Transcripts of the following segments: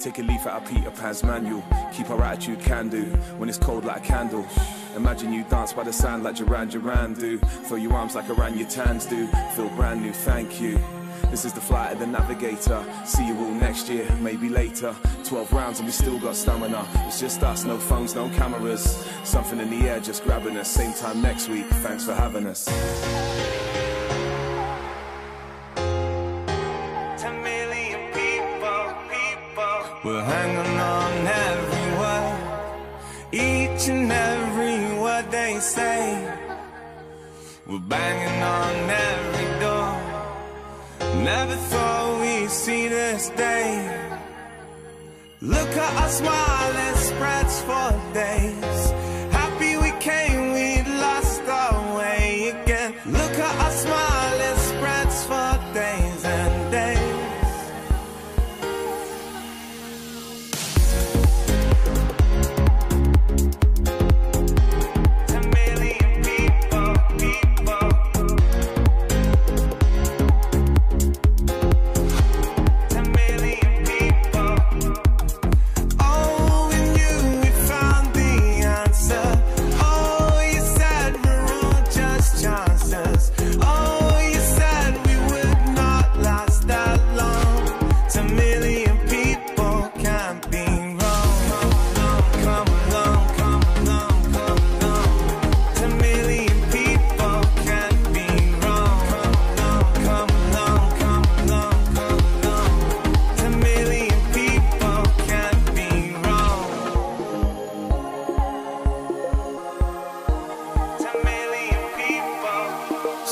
Take a leaf out of Peter Pan's manual. Keep our attitude can do when it's cold like a candle. Imagine you dance by the sand like Duran Duran do. Feel your arms like orangutans do. Feel brand new, thank you. This is the flight of the navigator. See you all next year, maybe later. 12 rounds and we still got stamina. It's just us, no phones, no cameras. Something in the air just grabbing us. Same time next week, thanks for having us. 10 million people. We're hanging on every word, each and every word they say. We're banging on every door. Never thought we'd see this day. Look at our smile, it spreads for days. Happy we came, we lost our way again. Look at our smile, it spreads for days and days.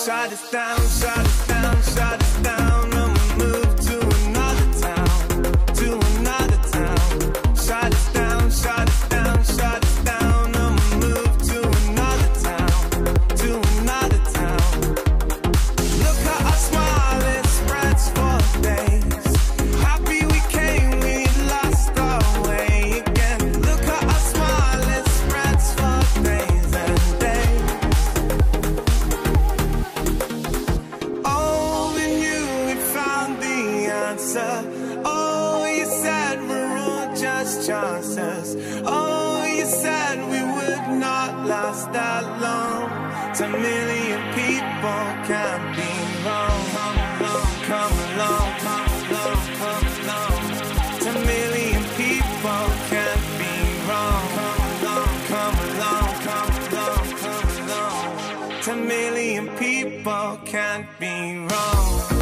Shut us down, shut us down, shut us down, and we move to another town, to another town. Shut us down, shut us down, shut us down, and we move to another town, to another town. Look at our smile, it spreads for days. Happy we came, we lost our way again. Look at our smile, it spreads for days and days. Oh, you said we're all just chances. Oh, you said we would not last that long. 10 million people can't be wrong. Come along, come along, come along, come along. 10 million people can't be wrong. Come along, come along, come along, come along. 10 million people can't be wrong.